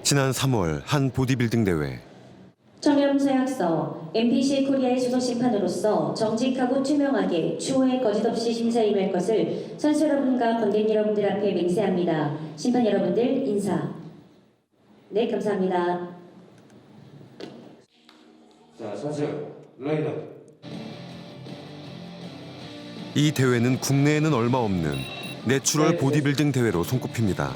지난 3월 한 보디빌딩 대회. 청렴서약서 MPC 코리아의 수소 심판으로서 정직하고 투명하게 추후에 거짓없이 심사에 임할 것을 선수 여러분과 관객 여러분들 앞에 맹세합니다. 심판 여러분들 인사. 네, 감사합니다. 자, 선수 라인업. 이 대회는 국내에는 얼마 없는 내추럴 보디빌딩 대회로 손꼽힙니다.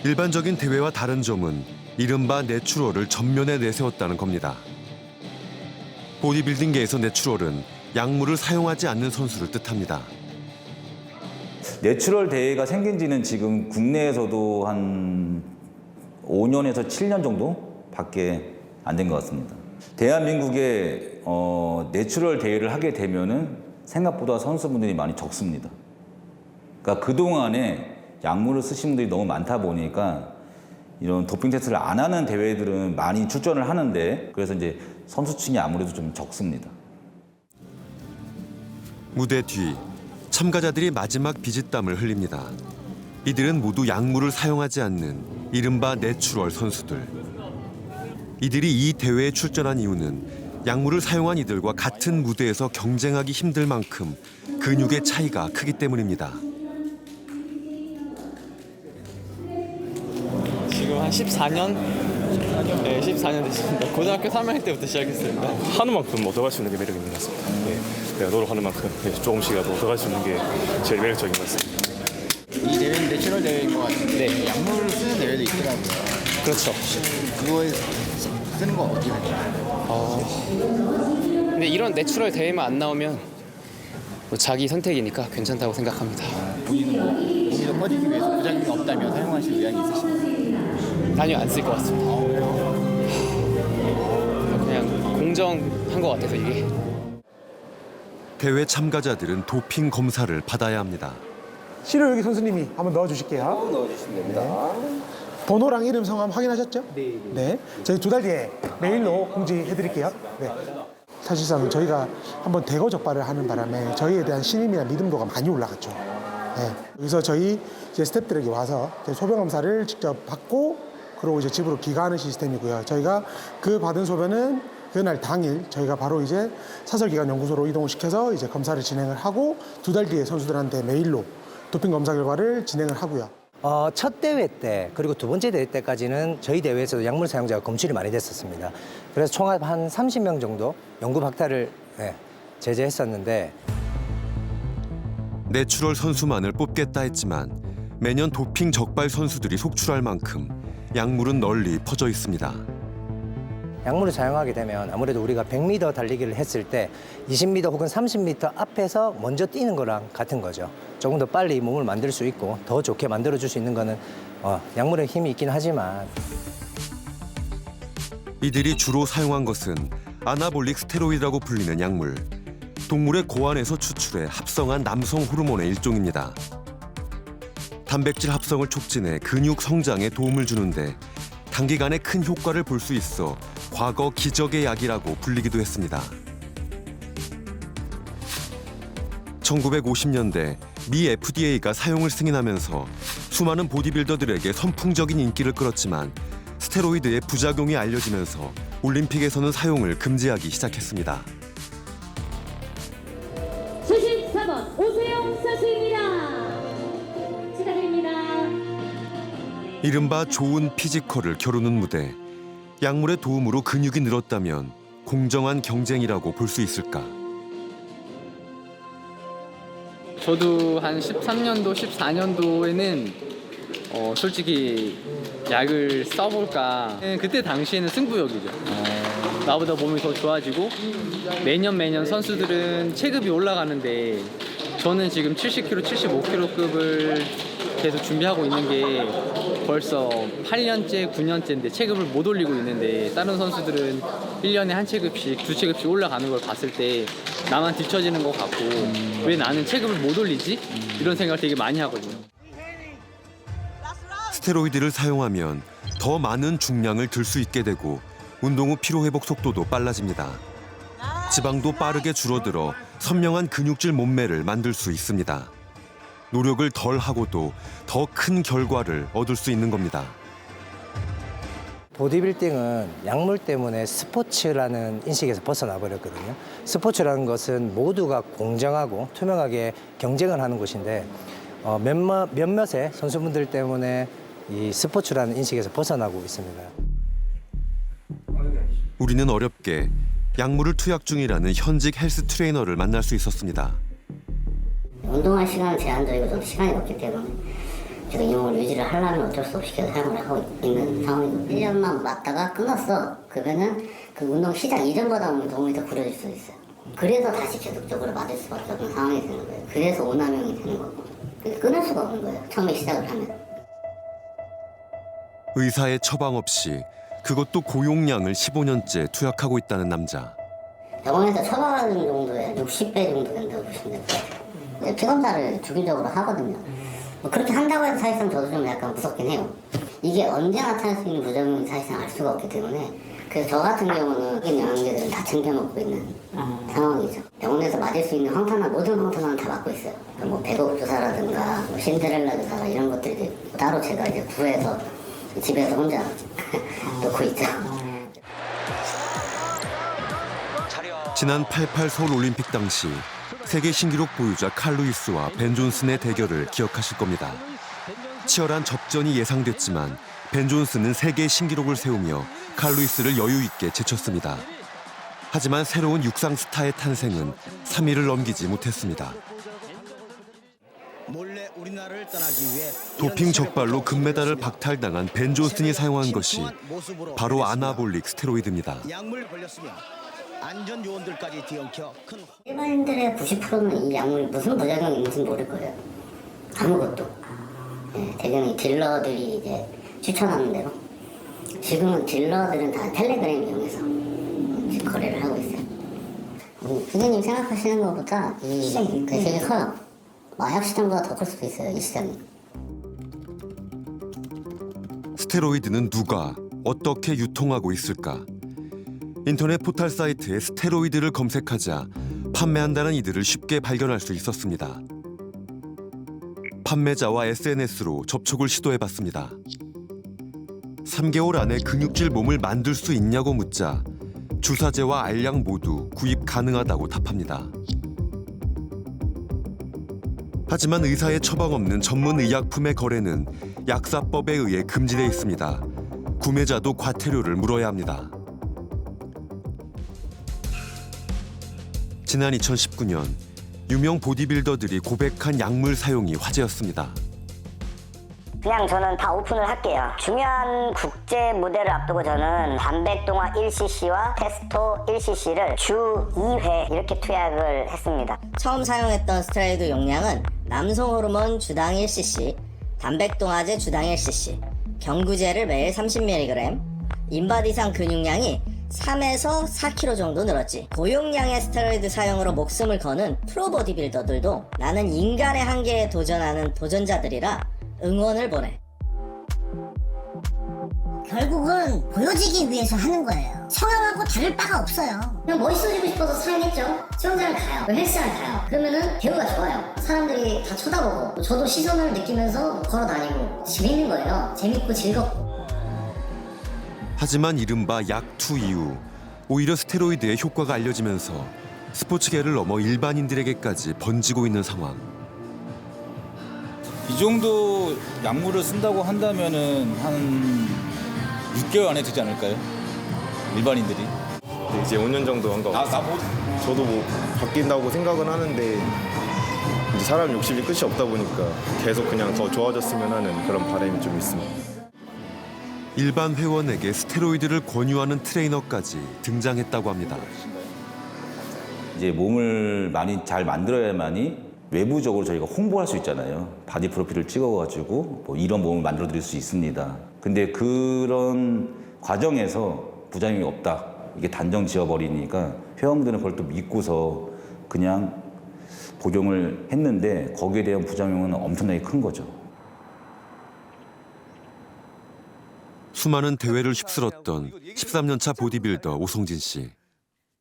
일반적인 대회와 다른 점은 이른바 내추럴을 전면에 내세웠다는 겁니다. 보디빌딩계에서 내추럴은 약물을 사용하지 않는 선수를 뜻합니다. 내추럴 대회가 생긴 지는 지금 국내에서도 한 5년에서 7년 정도밖에 안 된 것 같습니다. 대한민국에 내추럴 대회를 하게 되면은 생각보다 선수분들이 많이 적습니다. 그러니까 그동안에 약물을 쓰신 분들이 너무 많다 보니까 이런 도핑 테스트를 안 하는 대회들은 많이 출전을 하는데 그래서 이제 선수층이 아무래도 좀 적습니다. 무대 뒤 참가자들이 마지막 비짓땀을 흘립니다. 이들은 모두 약물을 사용하지 않는 이른바 내추럴 선수들. 이들이 이 대회에 출전한 이유는 약물을 사용한 이들과 같은 무대에서 경쟁하기 힘들 만큼 근육의 차이가 크기 때문입니다. 지금 한 14년? 네, 14년 됐습니다. 고등학교 3학년 때부터 시작했습니다. 하는 만큼 얻어갈 수 있는 게 매력인 것 같습니다. 예, 내가 노력하는 만큼 조금씩이라도 얻어갈 수 있는 게 제일 매력적인 것 같습니다. 이 대회는 내추럴 대회인 것 같은데 약물을 쓰는 대회도 있더라고요. 그렇죠. 그거에 쓰는 건 어떻게 생각해요? 근데 이런 내추럴 대회만 안 나오면 뭐 자기 선택이니까 괜찮다고 생각합니다. 본인도 퍼지기 위해서 부작용이 없다면 사용하실 의향이 있으신가요? 아니요, 안 쓸 것 같습니다. 그냥 공정한 것 같아서 이게. 대회 참가자들은 도핑 검사를 받아야 합니다. 시료 여기 선수님이 한번 넣어주실게요. 넣어주시면 됩니다. 번호랑 이름 성함 확인하셨죠? 네. 저희 2달 뒤에 메일로 공지해드릴게요. 네. 사실상 저희가 한번 대거 적발을 하는 바람에 저희에 대한 신임이나 믿음도가 많이 올라갔죠. 네. 그래서 저희 이제 스태프들에게 와서 소변 검사를 직접 받고 그리고 이제 집으로 귀가하는 시스템이고요. 저희가 그 받은 소변은 그날 당일 저희가 바로 이제 사설기관 연구소로 이동을 시켜서 이제 검사를 진행을 하고 2달 뒤에 선수들한테 메일로 도핑 검사 결과를 진행을 하고요. 첫 대회 때 그리고 두 번째 대회 때까지는 저희 대회에서도 약물 사용자가 검출이 많이 됐었습니다. 그래서 총합 한 30명 정도 연구 박탈을 제재했었는데 내추럴 선수만을 뽑겠다 했지만 매년 도핑 적발 선수들이 속출할 만큼 약물은 널리 퍼져 있습니다. 약물을 사용하게 되면 아무래도 우리가 100m 달리기를 했을 때 20m 혹은 30m 앞에서 먼저 뛰는 거랑 같은 거죠. 조금 더 빨리 몸을 만들 수 있고 더 좋게 만들어줄 수 있는 거는 약물의 힘이 있긴 하지만 이들이 주로 사용한 것은 아나볼릭 스테로이드라고 불리는 약물. 동물의 고안에서 추출해 합성한 남성 호르몬의 일종입니다. 단백질 합성을 촉진해 근육 성장에 도움을 주는데 단기간에 큰 효과를 볼 수 있어 과거 기적의 약이라고 불리기도 했습니다. 1950년대 미 FDA가 사용을 승인하면서 수많은 보디빌더들에게 선풍적인 인기를 끌었지만 스테로이드의 부작용이 알려지면서 올림픽에서는 사용을 금지하기 시작했습니다. 74번 오세영 선수입니다. 축하드립니다. 이른바 좋은 피지컬을 겨루는 무대. 약물의 도움으로 근육이 늘었다면 공정한 경쟁이라고 볼 수 있을까? 저도 한 13년도, 14년도에는 솔직히 약을 써볼까. 그때 당시에는 승부욕이죠. 나보다 몸이 더 좋아지고 매년 선수들은 체급이 올라가는데 저는 지금 70kg, 75kg급을 계속 준비하고 있는 게 벌써 8년째, 9년째인데 체급을 못 올리고 있는데 다른 선수들은 1년에 한 체급씩, 2체급씩 올라가는 걸 봤을 때 나만 뒤처지는 것 같고 왜 나는 체급을 못 올리지? 이런 생각을 되게 많이 하거든요. 스테로이드를 사용하면 더 많은 중량을 들 수 있게 되고 운동 후 피로 회복 속도도 빨라집니다. 지방도 빠르게 줄어들어 선명한 근육질 몸매를 만들 수 있습니다. 노력을 덜 하고도 더 큰 결과를 얻을 수 있는 겁니다. 보디빌딩은 약물 때문에 스포츠라는 인식에서 벗어나 버렸거든요. 스포츠라는 것은 모두가 공정하고 투명하게 경쟁을 하는 곳인데 몇몇의 선수분들 때문에 이 스포츠라는 인식에서 벗어나고 있습니다. 우리는 어렵게 약물을 투약 중이라는 현직 헬스 트레이너를 만날 수 있었습니다. 운동할 시간은 제한적이고 좀 시간이 없기 때문에 제가 이 몸을 유지를 하려면 어쩔 수 없이 계속 사용을 하고 있는 상황이고 1년만 맞다가 끝났어. 그러면은 그 운동 시작 이전보다 몸이 더 구려질 수 있어요. 그래서 다시 계속적으로 맞을 수밖에 없는 상황이 되는 거예요. 그래서 오남용이 되는 거고 끊을 수가 없는 거예요. 처음에 시작을 하면. 의사의 처방 없이 그것도 고용량을 15년째 투약하고 있다는 남자. 병원에서 처방하는 정도에 60배 정도 된다고 보시면 될 것 같아요. 피검사를 주기적으로 하거든요. 뭐 그렇게 한다고 해서 사실상 저도 좀 약간 무섭긴 해요. 이게 언제 나타날 수 있는 부작용인지 사실상 알 수가 없기 때문에 그래서 저 같은 경우는 영양제들은 다 챙겨 먹고 있는 상황이죠. 병원에서 맞을 수 있는 황탄화, 모든 황탄화는 다 맞고 있어요. 뭐 백옥 주사라든가 뭐 신데렐라 주사가 이런 것들이 따로 제가 이제 구해서 집에서 혼자 놓고 있죠. 지난 88 서울 올림픽 당시 세계 신기록 보유자 칼 루이스와 벤 존슨의 대결을 기억하실 겁니다. 치열한 접전이 예상됐지만 벤 존슨은 세계 신기록을 세우며 칼 루이스를 여유 있게 제쳤습니다. 하지만 새로운 육상 스타의 탄생은 3일을 넘기지 못했습니다. 도핑 적발로 금메달을 박탈당한 벤 존슨이 사용한 것이 바로 아나볼릭 스테로이드입니다. 안전 요원들까지 뒤엉켜 큰 일반인들의 90%는 이 약물이 무슨 부작용이 있는지 모를 거예요. 아무것도. 네, 대개는 딜러들이 이제 추천하는 대로. 지금은 딜러들은 다 텔레그램 이용해서 지금 거래를 하고 있어요. 부장님 생각하시는 것보다 이 시장이 되게 커요. 마약 시장보다 더 클 수도 있어요, 이 시장이. 스테로이드는 누가 어떻게 유통하고 있을까? 인터넷 포털 사이트에 스테로이드를 검색하자 판매한다는 이들을 쉽게 발견할 수 있었습니다. 판매자와 SNS로 접촉을 시도해봤습니다. 3개월 안에 근육질 몸을 만들 수 있냐고 묻자 주사제와 알약 모두 구입 가능하다고 답합니다. 하지만 의사의 처방 없는 전문 의약품의 거래는 약사법에 의해 금지돼 있습니다. 구매자도 과태료를 물어야 합니다. 지난 2019년 유명 보디빌더들이 고백한 약물 사용이 화제였습니다. 그냥 저는 다 오픈을 할게요. 중요한 국제 무대를 앞두고 저는 단백동화 1cc와 테스토 1cc를 주 2회 이렇게 투약을 했습니다. 처음 사용했던 스테로이드 용량은 남성 호르몬 주당 1cc, 단백동화제 주당 1cc, 경구제를 매일 30mg, 인바디상 근육량이 3에서 4kg 정도 늘었지. 고용량의 스테로이드 사용으로 목숨을 거는 프로보디빌더들도 나는 인간의 한계에 도전하는 도전자들이라 응원을 보내. 결국은 보여지기 위해서 하는 거예요. 성형하고 다를 바가 없어요. 그냥 멋있어지고 싶어서 사용했죠. 수영장을 가요. 헬스장을 가요. 그러면은 배우가 좋아요. 사람들이 다 쳐다보고 저도 시선을 느끼면서 걸어다니고 재밌는 거예요. 재밌고 즐겁고. 하지만 이른바 약투 이후 오히려 스테로이드의 효과가 알려지면서 스포츠계를 넘어 일반인들에게까지 번지고 있는 상황. 이 정도 약물을 쓴다고 한다면은 한 6개월 안에 되지 않을까요? 일반인들이. 이제 5년 정도 한 거. 저도 뭐 바뀐다고 생각은 하는데 이제 사람 욕심이 끝이 없다 보니까 계속 그냥 더 좋아졌으면 하는 그런 바람이 좀 있습니다. 일반 회원에게 스테로이드를 권유하는 트레이너까지 등장했다고 합니다. 이제 몸을 많이 잘 만들어야만이 외부적으로 저희가 홍보할 수 있잖아요. 바디 프로필을 찍어가지고 뭐 이런 몸을 만들어 드릴 수 있습니다. 근데 그런 과정에서 부작용이 없다. 이게 단정 지어버리니까 회원들은 그걸 또 믿고서 그냥 복용을 했는데 거기에 대한 부작용은 엄청나게 큰 거죠. 수많은 대회를 휩쓸었던 13년차 보디빌더 오성진 씨.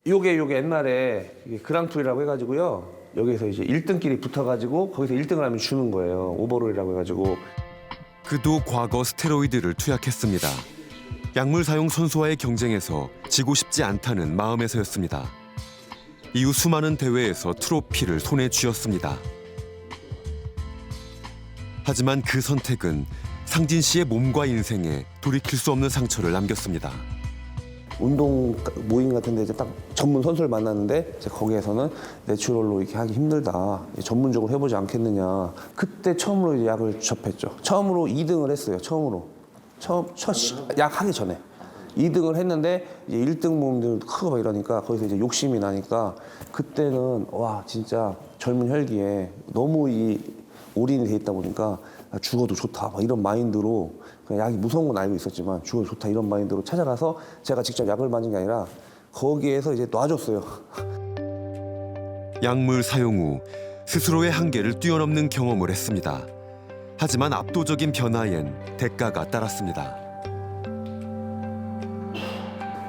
요게 옛날에 그랑프리라고 해가지고요. 여기서 이제 1등끼리 붙어가지고 거기서 1등을 하면 주는 거예요. 오버롤이라고 해가지고. 그도 과거 스테로이드를 투약했습니다. 약물 사용 선수와의 경쟁에서 지고 싶지 않다는 마음에서였습니다. 이후 수많은 대회에서 트로피를 손에 쥐었습니다. 하지만 그 선택은 상진 씨의 몸과 인생에 돌이킬 수 없는 상처를 남겼습니다. 운동 모임 같은 데 이제 딱 전문 선수를 만났는데 이제 거기에서는 내추럴로 이렇게 하기 힘들다. 전문적으로 해보지 않겠느냐. 그때 처음으로 이제 약을 접했죠. 처음으로 2등을 했어요. 약 하기 전에. 2등을 했는데 이제 1등 모험들도 크고 막 이러니까 거기서 이제 욕심이 나니까 그때는 와 진짜 젊은 혈기에 너무 올인이 돼 있다 보니까 죽어도 좋다 막 이런 마인드로 그냥 약이 무서운 건 알고 있었지만 죽어도 좋다 이런 마인드로 찾아가서 제가 직접 약을 맞은 게 아니라 거기에서 이제 놔줬어요. 약물 사용 후 스스로의 한계를 뛰어넘는 경험을 했습니다. 하지만 압도적인 변화엔 대가가 따랐습니다.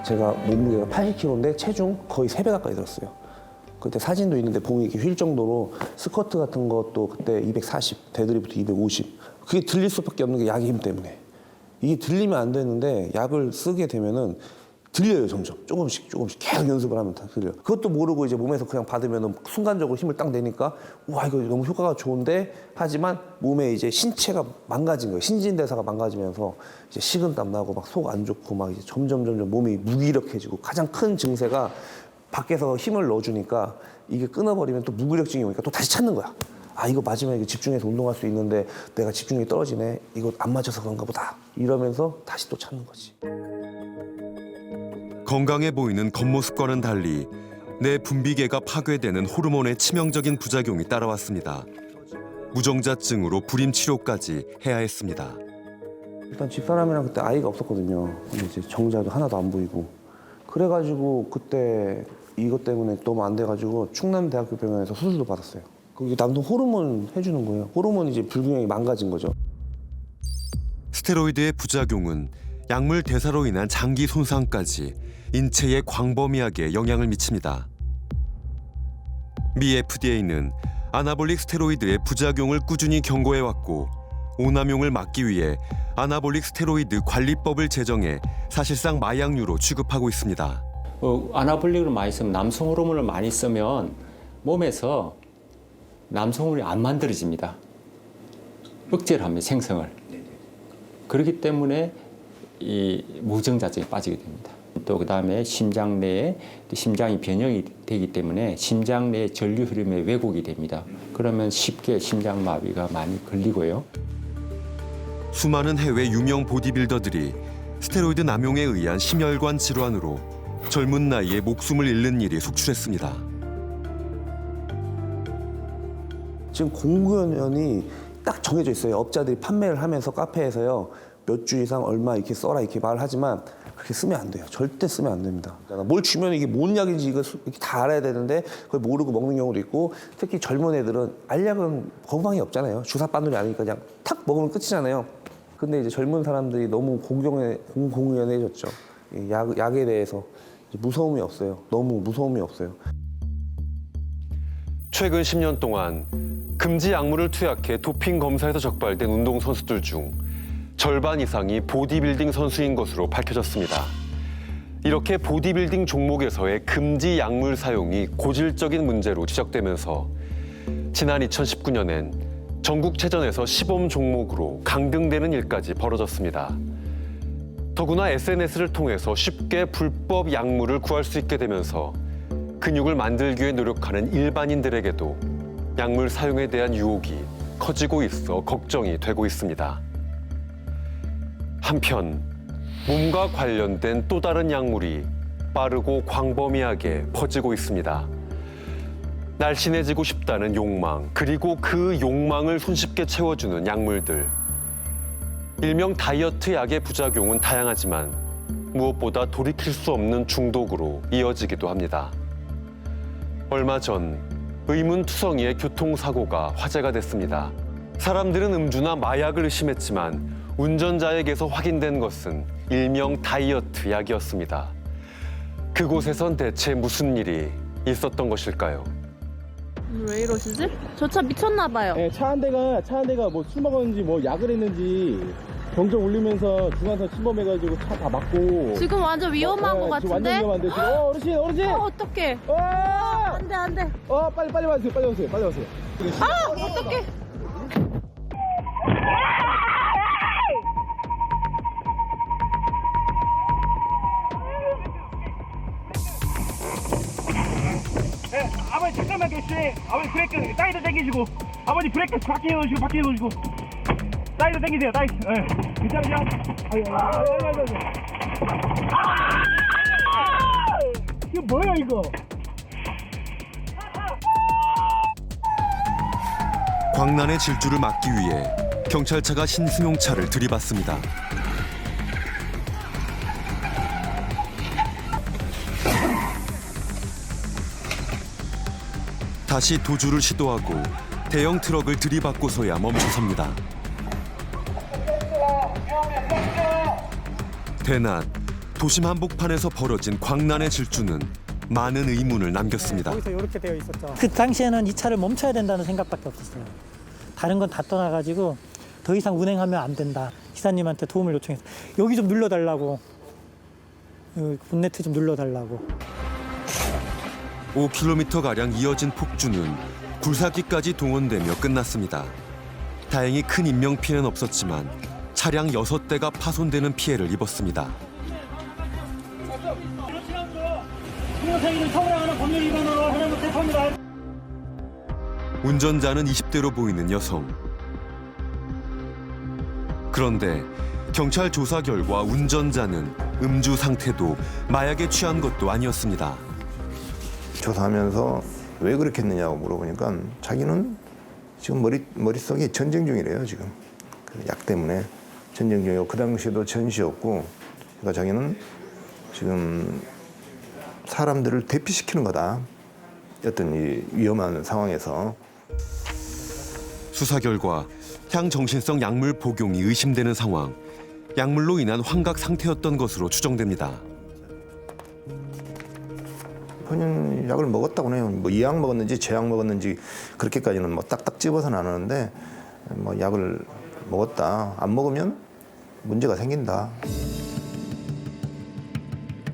제가 몸무게가 80kg인데 체중 거의 3배 가까이 들었어요. 그때 사진도 있는데 봉이 이렇게 휠 정도로 스쿼트 같은 것도 그때 240, 데드리프트 250. 그게 들릴 수밖에 없는 게 약의 힘 때문에. 이게 들리면 안 되는데 약을 쓰게 되면은 들려요 점점. 조금씩 계속 연습을 하면 다 들려요. 그것도 모르고 이제 몸에서 그냥 받으면은 순간적으로 힘을 딱 내니까 와 이거 너무 효과가 좋은데 하지만 몸에 이제 신체가 망가진 거예요. 신진대사가 망가지면서 이제 식은땀 나고 막 속 안 좋고 막 이제 점점 몸이 무기력해지고 가장 큰 증세가 밖에서 힘을 넣어주니까 이게 끊어버리면 또 무기력증이 오니까 또 다시 찾는 거야. 아 이거 맞으면 이거 집중해서 운동할 수 있는데 내가 집중력이 떨어지네. 이거 안 맞아서 그런가 보다. 이러면서 다시 또 찾는 거지. 건강해 보이는 겉모습과는 달리 내 분비계가 파괴되는 호르몬의 치명적인 부작용이 따라왔습니다. 무정자증으로 불임 치료까지 해야 했습니다. 일단 집사람이랑 그때 아이가 없었거든요. 근데 이제 정자도 하나도 안 보이고. 그래가지고 그때 이것 때문에 너무 안 돼가지고 충남대학교 병원에서 수술도 받았어요. 거기 남성 호르몬 해주는 거예요. 호르몬이 이제 불균형이 망가진 거죠. 스테로이드의 부작용은 약물 대사로 인한 장기 손상까지 인체에 광범위하게 영향을 미칩니다. 미 FDA는 아나볼릭 스테로이드의 부작용을 꾸준히 경고해왔고 오남용을 막기 위해 아나볼릭 스테로이드 관리법을 제정해 사실상 마약류로 취급하고 있습니다. 아나볼릭을 많이 쓰면 남성 호르몬을 많이 쓰면 몸에서 남성 호르몬이 안 만들어집니다. 억제를 합니다, 생성을. 그렇기 때문에 이 무정자증에 빠지게 됩니다. 또 그다음에 심장 내에 심장이 변형이 되기 때문에 심장 내 전류 흐름에 왜곡이 됩니다. 그러면 쉽게 심장마비가 많이 걸리고요. 수많은 해외 유명 보디빌더들이 스테로이드 남용에 의한 심혈관 질환으로 젊은 나이에 목숨을 잃는 일이 속출했습니다. 지금 공구연이 딱 정해져 있어요. 업자들이 판매를 하면서 카페에서요. 몇 주 이상 얼마 이렇게 써라 이렇게 말하지만 그렇게 쓰면 안 돼요. 절대 쓰면 안 됩니다. 뭘 주면 이게 뭔 약인지 이거 이렇게 다 알아야 되는데 그걸 모르고 먹는 경우도 있고 특히 젊은 애들은 알약은 거부감이 없잖아요. 주사 바늘이 아니니까 그냥 탁 먹으면 끝이잖아요. 근데 이제 젊은 사람들이 너무 공공연해졌죠. 약에 대해서 무서움이 없어요. 너무 무서움이 없어요. 최근 10년 동안 금지 약물을 투약해 도핑 검사에서 적발된 운동선수들 중 절반 이상이 보디빌딩 선수인 것으로 밝혀졌습니다. 이렇게 보디빌딩 종목에서의 금지 약물 사용이 고질적인 문제로 지적되면서 지난 2019년엔 전국체전에서 시범 종목으로 강등되는 일까지 벌어졌습니다. 더구나 SNS를 통해서 쉽게 불법 약물을 구할 수 있게 되면서 근육을 만들기 위해 노력하는 일반인들에게도 약물 사용에 대한 유혹이 커지고 있어 걱정이 되고 있습니다. 한편 몸과 관련된 또 다른 약물이 빠르고 광범위하게 퍼지고 있습니다. 날씬해지고 싶다는 욕망, 그리고 그 욕망을 손쉽게 채워주는 약물들. 일명 다이어트 약의 부작용은 다양하지만 무엇보다 돌이킬 수 없는 중독으로 이어지기도 합니다. 얼마 전 의문투성이의 교통사고가 화제가 됐습니다. 사람들은 음주나 마약을 의심했지만 운전자에게서 확인된 것은 일명 다이어트 약이었습니다. 그곳에선 대체 무슨 일이 있었던 것일까요? 왜 이러시지? 저 차 미쳤나 봐요. 네, 차 한 대가 뭐 술 먹었는지 뭐 약을 했는지 경적 울리면서 중앙선 침범해가지고 차 다 막고. 지금 완전 위험한 것 지금 완전 같은데? 위험한데 지금. 어르신 어르신. 어떡해. 안 돼, 안 돼. 빨리 와주세요. 빨리 오세요. 어떡해. 아버지 잠깐만 계시네. 아버지 브레이크 사이드 당기시고 아버지 브레이크 바퀴 놓으시고 사이드 당기세요. 사이드. 괜찮으세요? 이거 뭐야 이거? 광란의 질주를 막기 위해 경찰차가 신승용차를 들이받습니다. 다시 도주를 시도하고 대형 트럭을 들이받고서야 멈춰섭니다. 대낮 도심 한복판에서 벌어진 광란의 질주는 많은 의문을 남겼습니다. 거기서 이렇게 되어 있었죠. 그 당시에는 이 차를 멈춰야 된다는 생각밖에 없었어요. 다른 건 다 떠나가지고 더 이상 운행하면 안 된다. 기사님한테 도움을 요청해서 여기 좀 눌러달라고, 여기 본네트 좀 눌러달라고. 5km가량 이어진 폭주는 굴삭기까지 동원되며 끝났습니다. 다행히 큰 인명피해는 없었지만 차량 6대가 파손되는 피해를 입었습니다. 운전자는 20대로 보이는 여성. 그런데 경찰 조사 결과 운전자는 음주 상태도 마약에 취한 것도 아니었습니다. 조사하면서 왜 그렇게 했느냐고 물어보니까 자기는 지금 머릿속에 전쟁 중이래요. 지금 약 때문에 전쟁 중이고 그 당시에도 전시였고, 그러니까 자기는 지금 사람들을 대피시키는 거다. 어떤 이 위험한 상황에서. 수사 결과 향정신성 약물 복용이 의심되는 상황, 약물로 인한 환각 상태였던 것으로 추정됩니다. 본인 약을 먹었다고 해요. 뭐 이약 먹었는지 제약 먹었는지 그렇게까지는 뭐 딱딱 집어서는 안 하는데, 뭐 약을 먹었다. 안 먹으면 문제가 생긴다.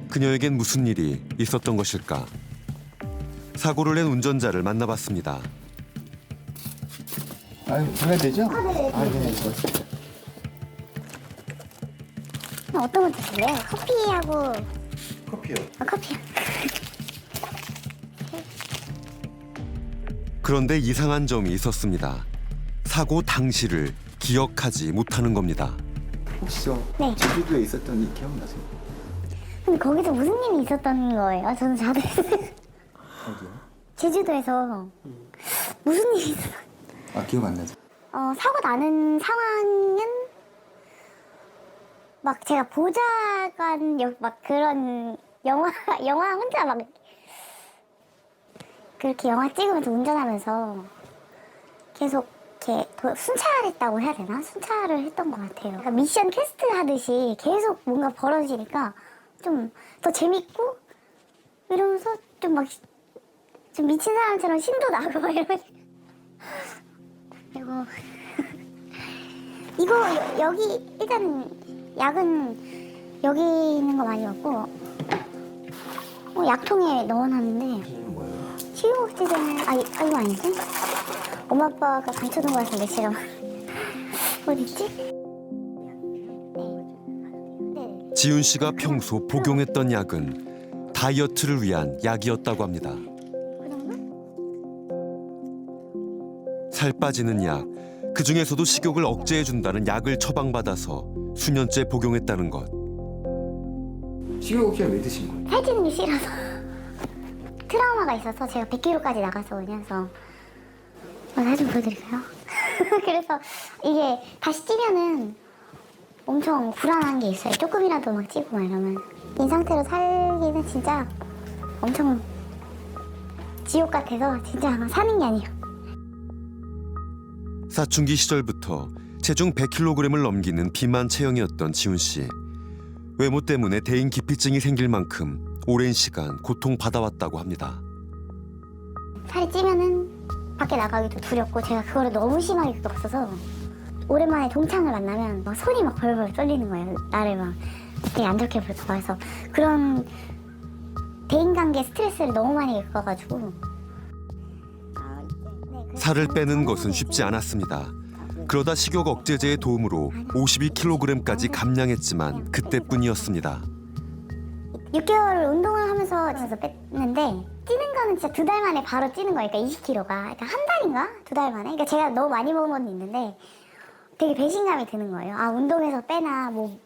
그녀에겐 무슨 일이 있었던 것일까? 사고를 낸 운전자를 만나봤습니다. 불러야 되죠? 어떤 거 드실래요? 커피하고. 커피요. 커피요. 그런데 이상한 점이 있었습니다. 사고 당시를 기억하지 못하는 겁니다. 혹시 네. 제주도에 있었던 일 기억나세요? 근데 거기서 무슨 일이 있었던 거예요? 저는 자주 어디요? 제주도에서 무슨 일이 있었어요? 기억 안 나죠? 사고 나는 상황은 막 제가 보좌관 막 그런 영화 혼자 막 그렇게 영화 찍으면서 운전하면서 계속 이렇게 순찰했다고 해야 되나? 순찰을 했던 것 같아요. 그러니까 미션 퀘스트 하듯이 계속 뭔가 벌어지니까 좀 더 재밌고 이러면서 좀 막 좀 미친 사람처럼 신도 나고 막 이러면서 그리고 이거 여기 일단 약은 여기 있는 거 많이 먹고 약통에 넣어놨는데 식욕제제는 이거 아니지? 엄마 아빠가 감춰둔 거 같은데 제가 어디 있지? 지훈 씨가 평소 복용했던 약은 다이어트를 위한 약이었다고 합니다. 살 빠지는 약, 그 중에서도 식욕을 억제해준다는 약을 처방받아서 수년째 복용했다는 것. 식욕 억제를 왜 드신 거예요? 살찌는 게 싫어서 트라우마가 있어서 제가 100kg까지 나가서 그래서 사진 보여드릴까요? 그래서 이게 다시 찌면은 엄청 불안한 게 있어요. 조금이라도 막 찌고 막 이러면 이 상태로 살기는 진짜 엄청 지옥 같아서 진짜 사는 게 아니에요. 사춘기 시절부터 체중 100kg을 넘기는 비만 체형이었던 지훈 씨. 외모 때문에 대인 기피증이 생길 만큼 오랜 시간 고통받아왔다고 합니다. 살이 찌면은 밖에 나가기도 두렵고 제가 그거를 너무 심하게 겪어서 오랜만에 동창을 만나면 막 손이 막 벌벌 떨리는 거예요. 나를 막 되게 안 좋게 볼까 봐. 그래서 그런 대인관계 스트레스를 너무 많이 겪어가지고. 살을 빼는 것은 쉽지 않았습니다. 그러다 식욕 억제제의 도움으로 52kg까지 감량했지만 그때뿐이었습니다. 6개월 운동을 하면서 뺐는데 찌는 거는 진짜 2달 만에 바로 찌는 거니까 20kg가. 그러니까 한 달인가? 2달 만에? 그러니까 제가 너무 많이 먹은 건 있는데 되게 배신감이 드는 거예요. 아, 운동해서 빼나, 뭐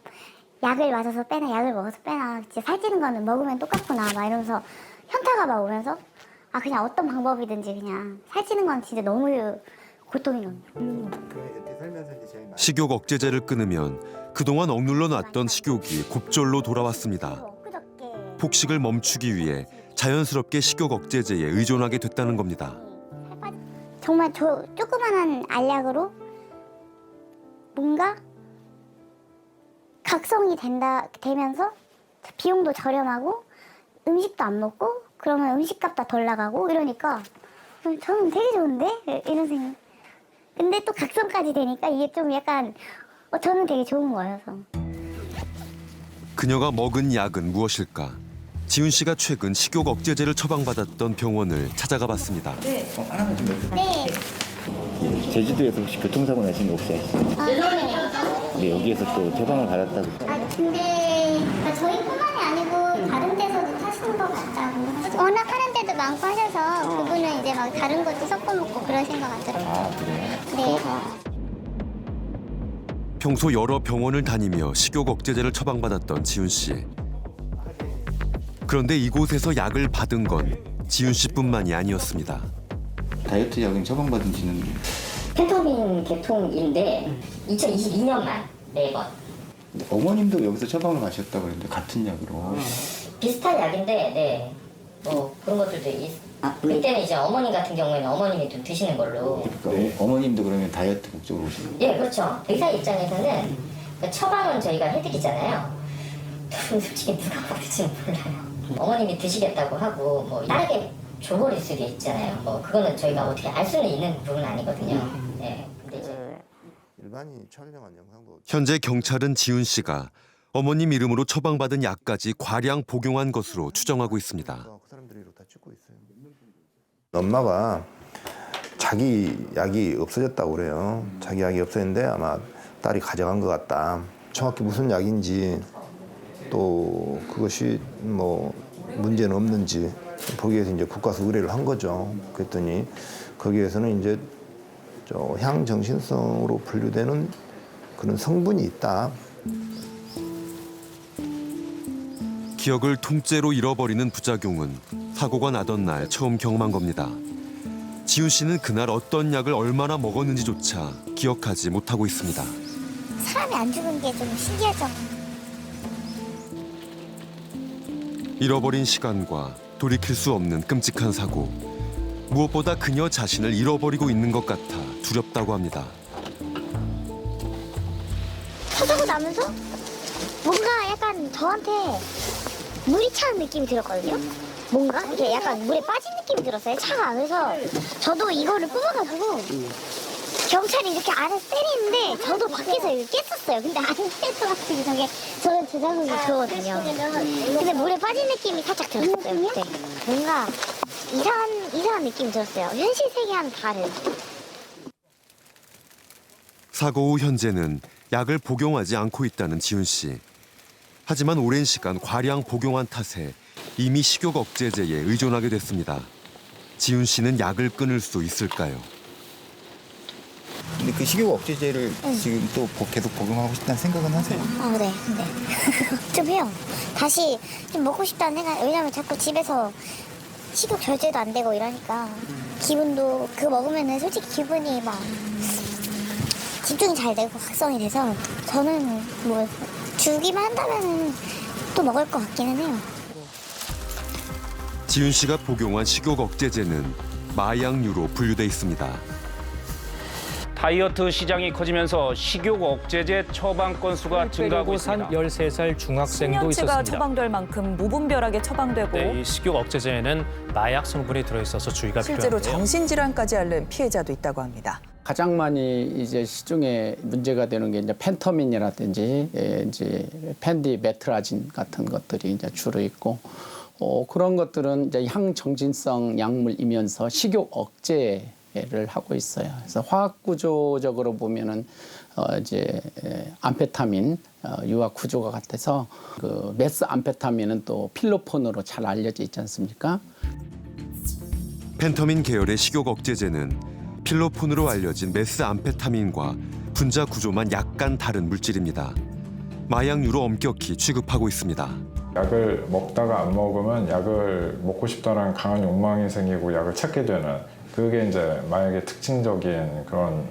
약을 맞아서 빼나, 약을 먹어서 빼나, 진짜 살찌는 거는 먹으면 똑같구나 막 이러면서 현타가 막 오면서 아, 그냥 어떤 방법이든지 그냥 살찌는 건 진짜 너무 고통이거든요. 식욕 억제제를 끊으면 그동안 억눌러 놨던 식욕이 곱절로 돌아왔습니다. 폭식을 멈추기 위해 자연스럽게 식욕 억제제에 의존하게 됐다는 겁니다. 정말 조그만한 알약으로 뭔가 각성이 되면서 비용도 저렴하고 음식도 안 먹고 그러면 음식값 다 덜 나가고 이러니까 저는 되게 좋은데? 이런 생각. 근데 또 각성까지 되니까 이게 좀 약간 저는 되게 좋은 거여서. 그녀가 먹은 약은 무엇일까? 지훈 씨가 최근 식욕 억제제를 처방받았던 병원을 찾아가 봤습니다. 네. 제주도에서 혹시 교통사고 나신 거 혹시 아시죠? 근데 여기에서 또 처방을 받았다고. 아, 근데 저희뿐만이 아니고 다른 데서도 타시는 것 같다고. 워낙 하는 데도 많고 하셔서 그분은 이제 막 다른 것도 섞어 먹고 그러신 것 같더라고요. 아, 그래요? 네. 평소 여러 병원을 다니며 식욕 억제제를 처방받았던 지훈 씨. 그런데 이곳에서 약을 받은 건 지훈 씨뿐만이 아니었습니다. 다이어트 약은 처방받은 지는 펜토닌 계통인데 2022년만 4번. 근데 어머님도 여기서 처방을 받으셨다고 그랬는데 같은 약으로. 비슷한 약인데 네. 뭐 그런 것들도 그때는 이제 어머님 같은 경우에는 어머님이 좀 드시는 걸로. 그러니까 어머님도 그러면 다이어트 목적으로 오신 거예요? 예, 그렇죠. 의사 입장에서는 그 처방은 저희가 해드리잖아요. 솔직히 누가 받을지는 몰라요. 어머님이 드시겠다고 하고 뭐 다르게 줘버릴 수도 있잖아요. 뭐 그거는 저희가 어떻게 알 수는 있는 부분은 아니거든요. 네. 근데 이제 일반이 촬영한 영상도 현재 경찰은 지훈 씨가 어머님 이름으로 처방받은 약까지 과량 복용한 것으로 추정하고 있습니다. 그 사람들이 다 찍고 있어요. 엄마가 자기 약이 없어졌다고 그래요. 자기 약이 없어졌는데 아마 딸이 가져간 것 같다. 정확히 무슨 약인지 또 그것이 뭐 문제는 없는지 보기 위해서 이제 국가에서 의뢰를 한 거죠. 그랬더니 거기에서는 이제 향정신성으로 분류되는 그런 성분이 있다. 기억을 통째로 잃어버리는 부작용은 사고가 나던 날 처음 경험한 겁니다. 지훈 씨는 그날 어떤 약을 얼마나 먹었는지조차 기억하지 못하고 있습니다. 사람이 안 죽은 게 좀 신기하죠. 잃어버린 시간과 돌이킬 수 없는 끔찍한 사고. 무엇보다 그녀 자신을 잃어버리고 있는 것 같아 두렵다고 합니다. 터지고 나면서 뭔가 약간 저한테 물이 차는 느낌이 들었거든요. 뭔가 이렇게 약간 물에 빠진 느낌이 들었어요. 차가. 그래서 저도 이거를 뽑아가지고 경찰이 이렇게 안에서 때리는데 저도 밖에서 이렇게 깼었어요. 근데 안 깼어가지고 저는 제 자극이 그거거든요. 근데 물에 빠진 느낌이 살짝 들었어요. 그때 뭔가 이상한 느낌이 들었어요. 현실 세계와는 다른. 사고 후 현재는 약을 복용하지 않고 있다는 지훈 씨. 하지만 오랜 시간 과량 복용한 탓에 이미 식욕 억제제에 의존하게 됐습니다. 지훈 씨는 약을 끊을 수 있을까요? 근데 그 식욕 억제제를 지금 또 계속 복용하고 싶다는 생각은 하세요? 네. 좀 해요. 다시 좀 먹고 싶다는 생각. 왜냐면 자꾸 집에서 식욕 절제도 안 되고 이러니까 기분도 그거 먹으면은 솔직히 기분이 막 집중이 잘 되고 각성이 돼서 저는 뭐 주기만 한다면은 또 먹을 것 같기는 해요. 지훈 씨가 복용한 식욕 억제제는 마약류로 분류돼 있습니다. 다이어트 시장이 커지면서 식욕 억제제 처방 건수가 증가하고 있습니다. 13살 중학생도 있었습니다. 처방될 만큼 무분별하게 처방되고 네, 이 식욕 억제제에는 마약 성분이 들어있어서 주의가 실제로 필요한데요. 정신질환까지 앓는 피해자도 있다고 합니다. 가장 많이 이제 시중에 문제가 되는 게 이제 펜터민이라든지 이제 펜디메트라진 같은 것들이 이제 주로 있고 그런 것들은 이제 향정진성 약물이면서 식욕 억제를 하고 있어요. 그래서 화학 구조적으로 보면은 이제 암페타민 유학 구조가 같아서 그 메스 암페타민은 또 필로폰으로 잘 알려져 있지 않습니까? 펜터민 계열의 식욕 억제제는 필로폰으로 알려진 메스암페타민과 분자 구조만 약간 다른 물질입니다. 마약류로 엄격히 취급하고 있습니다. 약을 먹다가 안 먹으면 약을 먹고 싶다는 강한 욕망이 생기고 약을 찾게 되는 그게 이제 마약의 특징적인 그런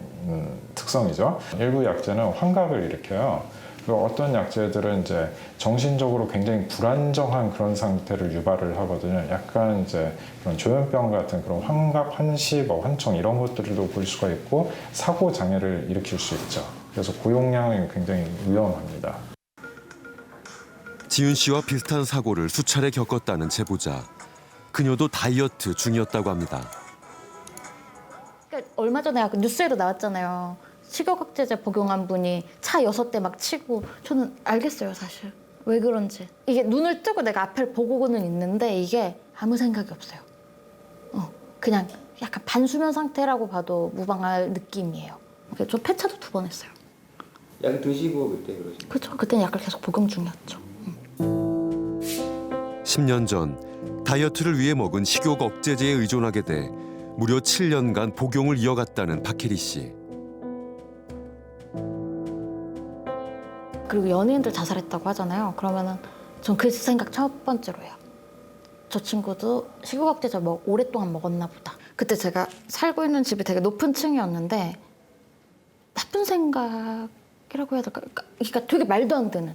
특성이죠. 일부 약제는 환각을 일으켜요. 그리고 어떤 약제들은 이제 정신적으로 굉장히 불안정한 그런 상태를 유발을 하거든요. 약간 이제 그런 조현병 같은 그런 환각, 환시, 환청 이런 것들도 볼 수가 있고 사고 장애를 일으킬 수 있죠. 그래서 고용량이 굉장히 위험합니다. 지윤 씨와 비슷한 사고를 수차례 겪었다는 제보자. 그녀도 다이어트 중이었다고 합니다. 그러니까 얼마 전에 뉴스에도 나왔잖아요. 식욕억제제 복용한 분이 차 6대 막 치고 저는 알겠어요 사실. 왜 그런지. 이게 눈을 뜨고 내가 앞을 보고는 있는데 이게 아무 생각이 없어요. 그냥 약간 반수면 상태라고 봐도 무방할 느낌이에요. 저 폐차도 2번 했어요. 약 드시고 그때 그러신 그렇죠. 그때는 약을 계속 복용 중이었죠. 10년 전 다이어트를 위해 먹은 식욕 억제제에 의존하게 돼 무려 7년간 복용을 이어갔다는 박혜리 씨. 그리고 연예인들 자살했다고 하잖아요. 그러면은 전 그 생각 첫 번째로 해요. 저 친구도 식욕억제제 오랫동안 먹었나 보다. 그때 제가 살고 있는 집이 되게 높은 층이었는데 나쁜 생각이라고 해야 될까? 그러니까 되게 말도 안 되는.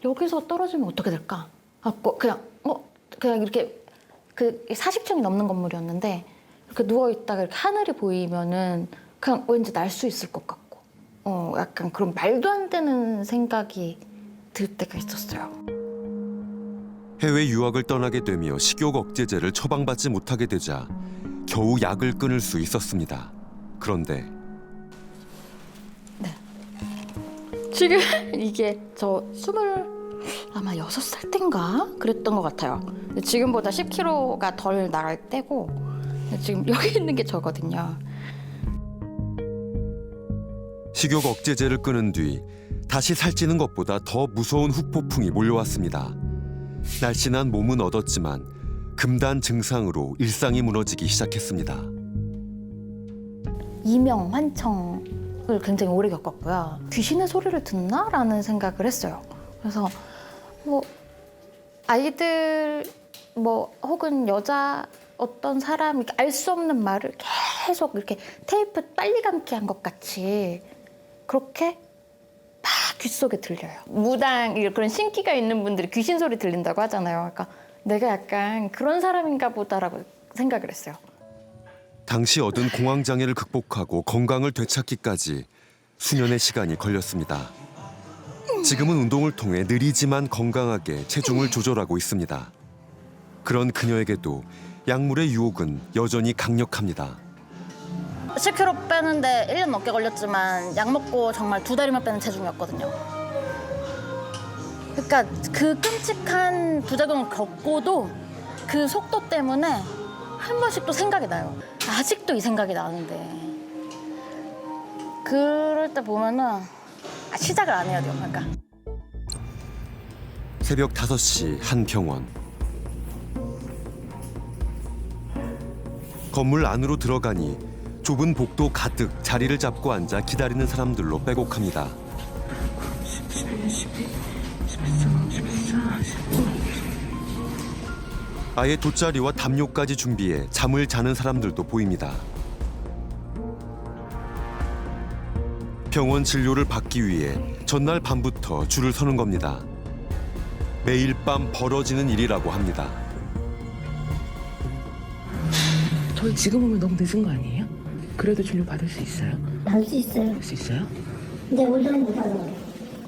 여기서 떨어지면 어떻게 될까? 그냥 이렇게 그 40층이 넘는 건물이었는데 이렇게 누워 있다가 이렇게 하늘이 보이면은 그냥 왠지 날 수 있을 것 같고. 약간 그런 말도 안 되는 생각이 들 때가 있었어요. 해외 유학을 떠나게 되며 식욕 억제제를 처방받지 못하게 되자 겨우 약을 끊을 수 있었습니다. 그런데 지금 이게 저 아마 6살 땐가 그랬던 것 같아요. 근데 지금보다 10kg가 덜 나갈 때고 지금 여기 있는 게 저거든요. 식욕 억제제를 끊은 뒤 다시 살찌는 것보다 더 무서운 후폭풍이 몰려왔습니다. 날씬한 몸은 얻었지만 금단 증상으로 일상이 무너지기 시작했습니다. 이명, 환청을 굉장히 오래 겪었고요. 귀신의 소리를 듣나라는 생각을 했어요. 그래서 아이들 혹은 여자 어떤 사람이 알 수 없는 말을 계속 이렇게 테이프 빨리 감기 한 것 같이 그렇게 막 귓속에 들려요. 무당 그런 신기가 있는 분들이 귀신 소리 들린다고 하잖아요. 그러니까 내가 약간 그런 사람인가 보다라고 생각을 했어요. 당시 얻은 공황장애를 극복하고 건강을 되찾기까지 수년의 시간이 걸렸습니다. 지금은 운동을 통해 느리지만 건강하게 체중을 조절하고 있습니다. 그런 그녀에게도 약물의 유혹은 여전히 강력합니다. 10kg 빼는데 1년 넘게 걸렸지만 약 먹고 정말 2달이면 빼는 체중이었거든요. 그러니까 그 끔찍한 부작용을 겪고도 그 속도 때문에 한 번씩 또 생각이 나요. 아직도 이 생각이 나는데 그럴 때 보면은 시작을 안 해야 돼요. 그러니까 새벽 5시 한 병원. 건물 안으로 들어가니 좁은 복도 가득 자리를 잡고 앉아 기다리는 사람들로 빼곡합니다. 아예 돗자리와 담요까지 준비해 잠을 자는 사람들도 보입니다. 병원 진료를 받기 위해 전날 밤부터 줄을 서는 겁니다. 매일 밤 벌어지는 일이라고 합니다. 저희 지금 오면 너무 늦은 거 아니에요? 그래도 진료 받을 수 있어요? 받을 수 있어요. 받을 수 있어요? 근데 오늘은 못 받아요.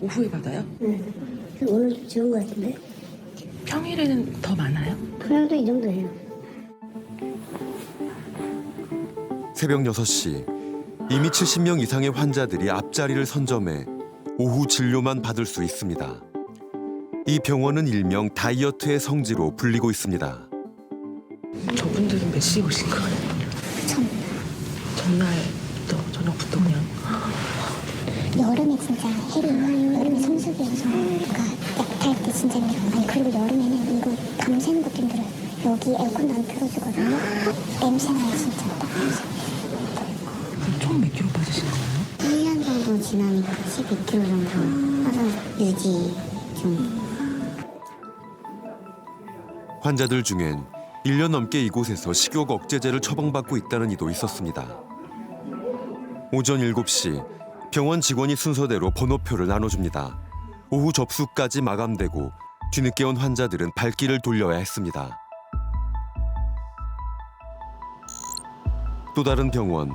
오후에 받아요? 네. 오늘 좀 적은 것 같은데. 평일에는 더 많아요? 평일도 이 정도예요. 새벽 6시 이미 70명 이상의 환자들이 앞자리를 선점해 오후 진료만 받을 수 있습니다. 이 병원은 일명 다이어트의 성지로 불리고 있습니다. 저분들은 몇 시에 오신 거예요? 전날부터 저녁부터 그냥. 여름에 진짜 여름에 성수기여서 약탈 때 진짜 힘들어요. 아니 그리고 여름에는 이거 밤새는 것도 힘들어요. 여기 에어컨도 안 틀어주거든요. 냄새나요 진짜. 총 몇 킬로 빠지신 거예요? 1년 정도 지나니까 12kg 정도 빠져 유지 중. 환자들 중엔 1년 넘게 이곳에서 식욕 억제제를 처방받고 있다는 이도 있었습니다. 오전 7시 병원 직원이 순서대로 번호표를 나눠줍니다. 오후 접수까지 마감되고 뒤늦게 온 환자들은 발길을 돌려야 했습니다. 또 다른 병원,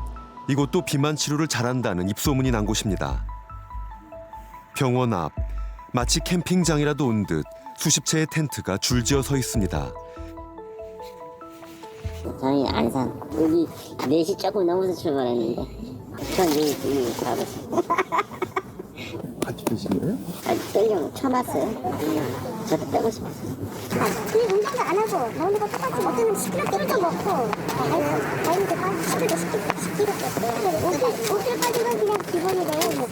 이곳도 비만 치료를 잘한다는 입소문이 난 곳입니다. 병원 앞, 마치 캠핑장이라도 온 듯 수십 채의 텐트가 줄지어 서 있습니다. 저희 안산 여기 4시 조금 넘어서 출발했는데 전 여기 가고 있어요. 같이 드신 거예요? 떼려고 처음 왔어요. 저도 떼고 싶었어요. 근데 운동도 안 하고 먹는 거 똑같이 먹으면 10kg 떼부터 먹고 아이도 10kg 뺐어요. 5kg 빠진 건 그냥 기본이래요.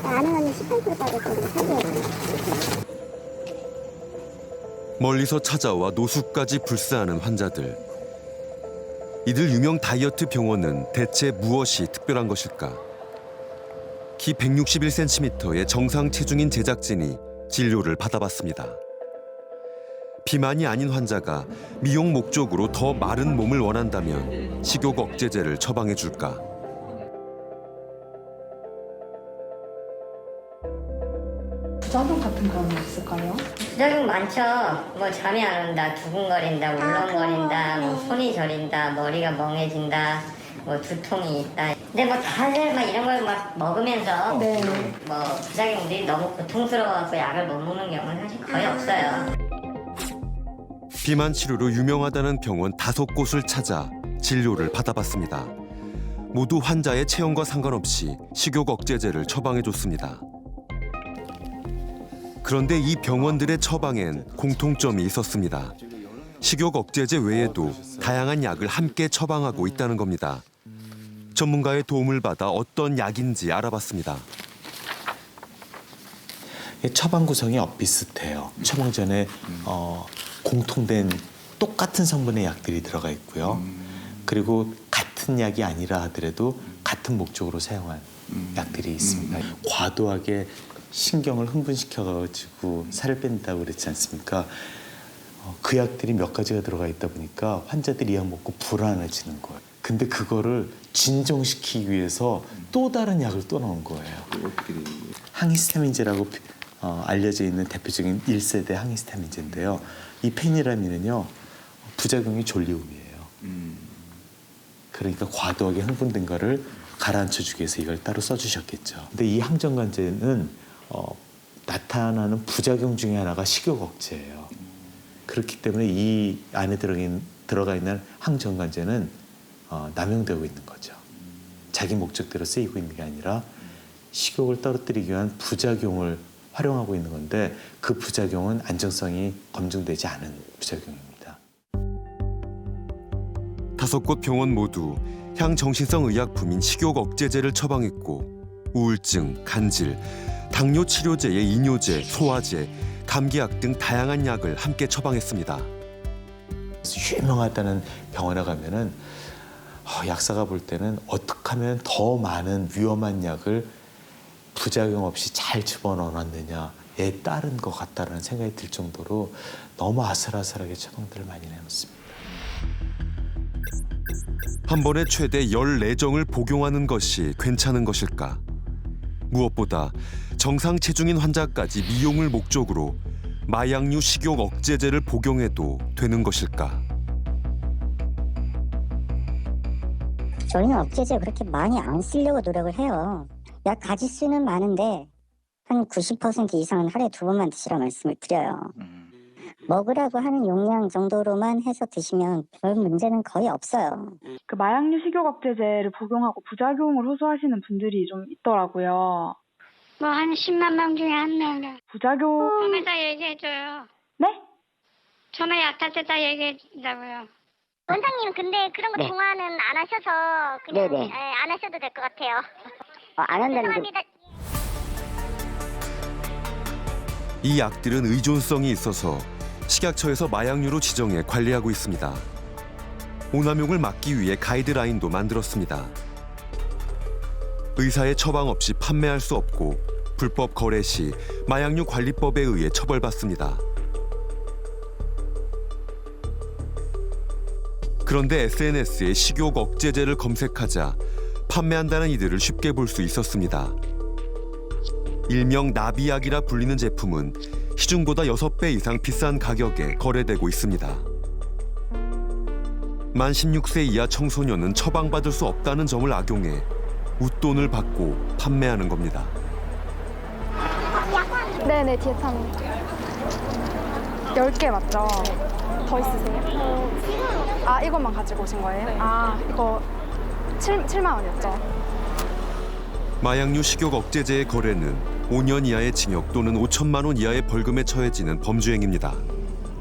아는 언니 18kg 빠졌거든요. 사줘요. 멀리서 찾아와 노숙까지 불사하는 환자들. 이들 유명 다이어트 병원은 대체 무엇이 특별한 것일까? 키 161cm의 정상 체중인 제작진이 진료를 받아봤습니다. 비만이 아닌 환자가 미용 목적으로 더 마른 몸을 원한다면 식욕 억제제를 처방해 줄까? 부작용 같은 건 있을까요? 부작용 많죠. 뭐 잠이 안 온다, 두근거린다, 울렁거린다, 뭐 손이 저린다, 머리가 멍해진다, 뭐 두통이 있다. 근데 뭐 다들 막 이런 걸 막 먹으면서 뭐 부작용들이 너무 고통스러워서 약을 못 먹는 경우는 사실 거의 없어요. 비만 치료로 유명하다는 병원 5곳을 찾아 진료를 받아봤습니다. 모두 환자의 체형과 상관없이 식욕 억제제를 처방해 줬습니다. 그런데 이 병원들의 처방엔 공통점이 있었습니다. 식욕 억제제 외에도 다양한 약을 함께 처방하고 있다는 겁니다. 전문가의 도움을 받아 어떤 약인지 알아봤습니다. 처방 구성이 비슷해요. 처방 전에 공통된 똑같은 성분의 약들이 들어가 있고요. 그리고 같은 약이 아니라 하더라도 같은 목적으로 사용한 약들이 있습니다. 과도하게 신경을 흥분시켜가지고 살을 뺀다고 그랬지 않습니까? 그 약들이 몇 가지가 들어가 있다 보니까 환자들이 이 약 먹고 불안해지는 거예요. 근데 그거를 진정시키기 위해서 또 다른 약을 또 넣은 거예요. 항히스타민제라고 알려져 있는 대표적인 1세대 항히스타민제인데요. 이 페니라민은요, 부작용이 졸리움이에요. 그러니까 과도하게 흥분된 거를 가라앉혀주기 위해서 이걸 따로 써주셨겠죠. 근데 이 항정관제는 나타나는 부작용 중에 하나가 식욕 억제예요. 그렇기 때문에 이 안에 들어가 있는 항정관제는 남용되고 있는 거죠. 자기 목적대로 쓰이고 있는 게 아니라 식욕을 떨어뜨리기 위한 부작용을 활용하고 있는 건데 그 부작용은 안정성이 검증되지 않은 부작용입니다. 5곳 병원 모두 향정신성 의약품인 식욕 억제제를 처방했고 우울증, 간질, 당뇨 치료제의 이뇨제, 소화제, 감기약 등 다양한 약을 함께 처방했습니다. 유명하다는 병원에 가면은 약사가 볼 때는 어떻게 하면 더 많은 위험한 약을 부작용 없이 잘 집어넣어놨느냐에 따른 것 같다는 생각이 들 정도로 너무 아슬아슬하게 처방들을 많이 내놓습니다. 한 번에 최대 14정을 복용하는 것이 괜찮은 것일까? 무엇보다 정상 체중인 환자까지 미용을 목적으로 마약류 식욕 억제제를 복용해도 되는 것일까? 저희는 억제제 그렇게 많이 안 쓰려고 노력을 해요. 약 가지수는 많은데 한 90% 이상은 하루에 2번만 드시라고 말씀을 드려요. 먹으라고 하는 용량 정도로만 해서 드시면 별 문제는 거의 없어요. 그 마약류 식욕억제제를 복용하고 부작용을 호소하시는 분들이 좀 있더라고요. 뭐 한 10만 명 중에 한 명이요. 부작용 처음에다 얘기해줘요. 네? 처음에 약탈 때 다 얘기해준다고요. 원장님 근데 그런 거 통화는 안 하셔서 그냥 안 하셔도 될 것 같아요. 안 한다는 게 죄송합니다. 이 약들은 의존성이 있어서 식약처에서 마약류로 지정해 관리하고 있습니다. 오남용을 막기 위해 가이드라인도 만들었습니다. 의사의 처방 없이 판매할 수 없고 불법 거래 시 마약류 관리법에 의해 처벌받습니다. 그런데 SNS에 식욕 억제제를 검색하자 판매한다는 이들을 쉽게 볼 수 있었습니다. 일명 나비약이라 불리는 제품은 시중보다 6배 이상 비싼 가격에 거래되고 있습니다. 만 16세 이하 청소년은 처방받을 수 없다는 점을 악용해 웃돈을 받고 판매하는 겁니다. 네네, 디에타민 10개 맞죠? 더 있으세요? 아, 이것만 가지고 오신 거예요? 아, 이거 7만 원이었죠? 마약류 식욕 억제제의 거래는 5년 이하의 징역 또는 5천만 원 이하의 벌금에 처해지는 범죄행위입니다.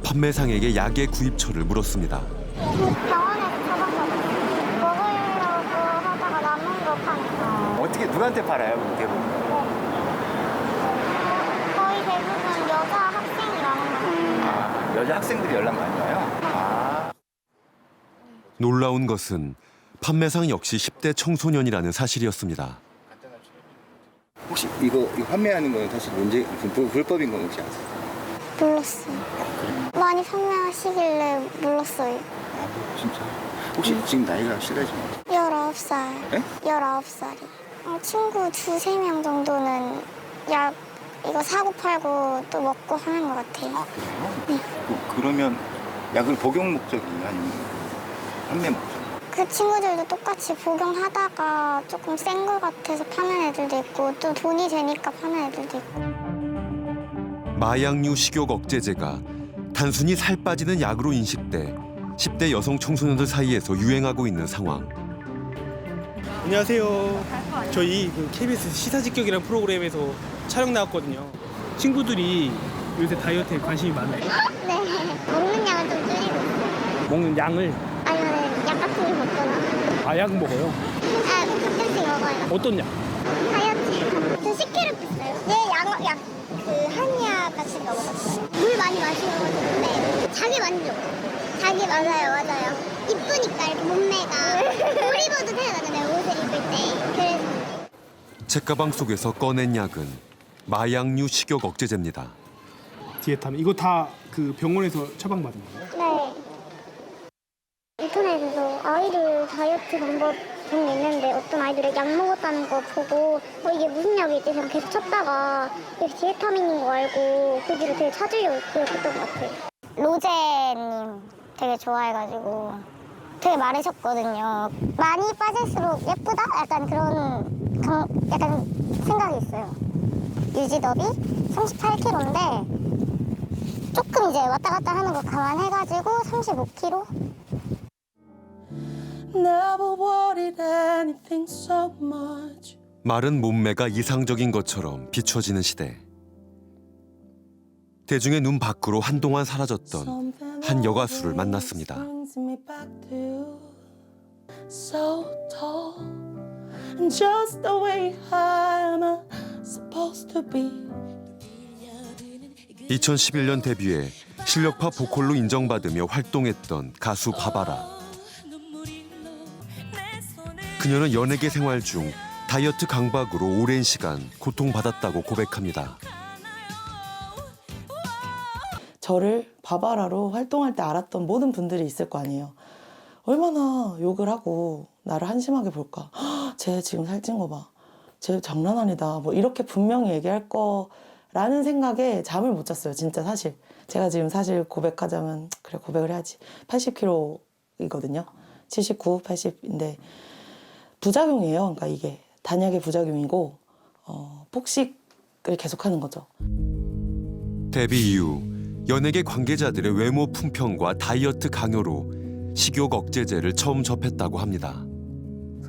판매상에게 약의 구입처를 물었습니다. 병원에서 처방받았어요. 먹으려고 하다가 남은 거 파니까. 어떻게 누구한테 팔아요? 대부분? 거의 대부분 여자 학생이랑 여자 학생들이 연락 많이 와요? 놀라운 것은 판매상 역시 10대 청소년이라는 사실이었습니다. 혹시 이거 판매하는 건 사실 문제 불법인 건 혹시 아세요? 몰랐어요. 많이 판매하시길래 몰랐어요. 진짜? 혹시 지금 나이가 실례지만 19살. 네? 19살이. 친구 2-3명 정도는 약 이거 사고 팔고 또 먹고 하는 것 같아요. 그래요? 그러면 약을 복용 목적이 아니면 판매 목적? 그 친구들도 똑같이 복용하다가 조금 센 것 같아서 파는 애들도 있고 또 돈이 되니까 파는 애들도 있고. 마약류 식욕 억제제가 단순히 살 빠지는 약으로 인식돼 10대 여성 청소년들 사이에서 유행하고 있는 상황. 안녕하세요. 저희 그 KBS 시사직격이라는 프로그램에서 촬영 나왔거든요. 친구들이 요새 다이어트에 관심이 많아요. 네. 먹는 양을 좀 줄이고 있어요. 먹는 양을? 아니면 약 같은 게 먹거나. 아, 약 먹어요? 아, 가끔씩 먹어요. 어떤 약? 다이어트. 저 10kg 뺐어요. 얘 그 한약 같이 먹었어요. 물 많이 마시는 거 좋은데 자기 만족. 자기 맞아요. 이쁘니까 이렇게 몸매가 옷 입어도 태어나잖아요. 옷을 입을 때. 그래서. 책가방 속에서 꺼낸 약은 마약류 식욕 억제제입니다. 디에타민 이거 다 그 병원에서 처방받은 거예요? 네. 인터넷에서 아이들 다이어트 방법 그런 게 있는데 어떤 아이들이 약 먹었다는 거 보고 이게 무슨 약이지? 그냥 계속 찾다가 이게 디에타민인 거 알고 그 뒤로 되게 찾으려고 그랬던 것 같아요. 로제님 되게 좋아해가지고 되게 마르셨거든요. 많이 빠질수록 예쁘다? 약간 그런 약간 생각이 있어요. 유지더비 38kg인데 조금 이제 왔다 갔다 하는 거 감안해가지고 35kg? 마른 몸매가 이상적인 것처럼 비춰지는 시대. 대중의 눈 밖으로 한동안 사라졌던 한 여가수를 만났습니다. (2011년) 데뷔해 실력파 보컬로 인정받으며 활동했던 가수 바바라. 그녀는 연예계 생활 중 다이어트 강박으로 오랜 시간 고통받았다고 고백합니다. 저를 바바라로 활동할 때 알았던 모든 분들이 있을 거 아니에요. 얼마나 욕을 하고 나를 한심하게 볼까. 쟤 지금 살찐 거 봐. 쟤 장난 아니다. 뭐 이렇게 분명히 얘기할 거라는 생각에 잠을 못 잤어요. 진짜 사실. 제가 지금 사실 고백하자면 그래 고백을 해야지. 80kg이거든요. 79, 80인데 부작용이에요. 그러니까 이게 단약의 부작용이고 폭식을 계속하는 거죠. 데뷔 이후 연예계 관계자들의 외모 품평과 다이어트 강요로 식욕 억제제를 처음 접했다고 합니다.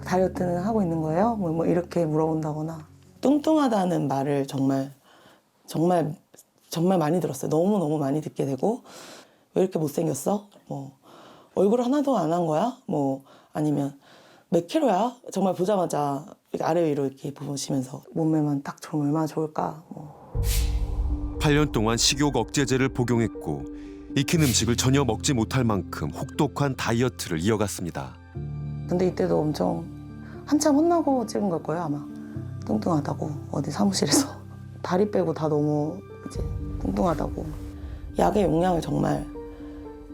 다이어트는 하고 있는 거예요? 뭐 이렇게 물어본다거나. 뚱뚱하다는 말을 정말 많이 들었어요. 너무 많이 듣게 되고, 왜 이렇게 못생겼어? 뭐 얼굴 하나도 안 한 거야? 뭐 아니면 몇 킬로야? 정말 보자마자 이렇게 아래 위로 이렇게 보시면서 몸매만 딱 좋으면 얼마나 좋을까? 뭐. 8년 동안 식욕 억제제를 복용했고 익힌 음식을 전혀 먹지 못할 만큼 혹독한 다이어트를 이어갔습니다. 근데 이때도 엄청 한참 혼나고 찍은 걸 거예요, 아마. 뚱뚱하다고 어디 사무실에서 다리 빼고 다 너무 이제 뚱뚱하다고. 약의 용량을 정말,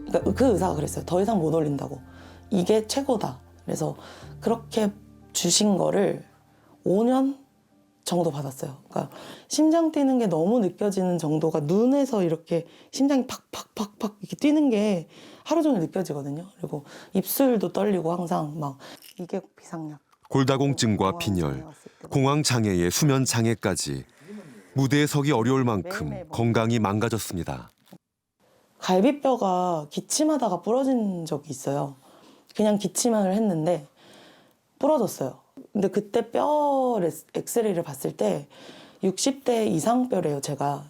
그러니까 그 의사가 그랬어요. 더 이상 못 올린다고. 이게 최고다. 그래서 그렇게 주신 거를 5년 정도 받았어요. 그러니까 심장 뛰는 게 너무 느껴지는 정도가, 눈에서 이렇게 심장이 팍팍팍팍 이렇게 뛰는 게 하루 종일 느껴지거든요. 그리고 입술도 떨리고 항상 막 이게 비상약. 골다공증과 빈혈, 공황장애의 수면장애까지 무대에 서기 어려울 만큼 건강이 망가졌습니다. 갈비뼈가 기침하다가 부러진 적이 있어요. 그냥 기침을 했는데 부러졌어요. 근데 그때 뼈 엑스레이를 봤을 때 60대 이상 뼈래요, 제가.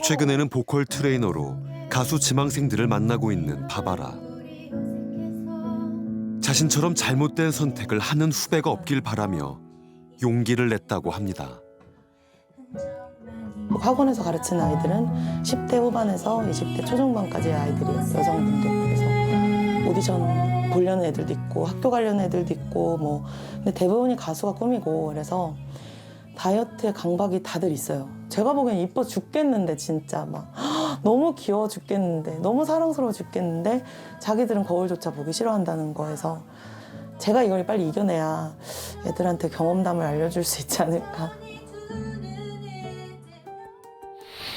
최근에는 보컬 트레이너로 가수 지망생들을 만나고 있는 바바라. 자신처럼 잘못된 선택을 하는 후배가 없길 바라며 용기를 냈다고 합니다. 학원에서 가르치는 아이들은 10대 후반에서 20대 초중반까지의 아이들이에요, 여성분들. 그래서 오디션 보려는 애들도 있고 학교 가려는 애들도 있고 뭐, 근데 대부분이 가수가 꿈이고, 그래서 다이어트에 강박이 다들 있어요. 제가 보기엔 이뻐 죽겠는데 진짜 막 너무 귀여워 죽겠는데 너무 사랑스러워 죽겠는데 자기들은 거울조차 보기 싫어한다는 거에서 제가 이걸 빨리 이겨내야 애들한테 경험담을 알려줄 수 있지 않을까.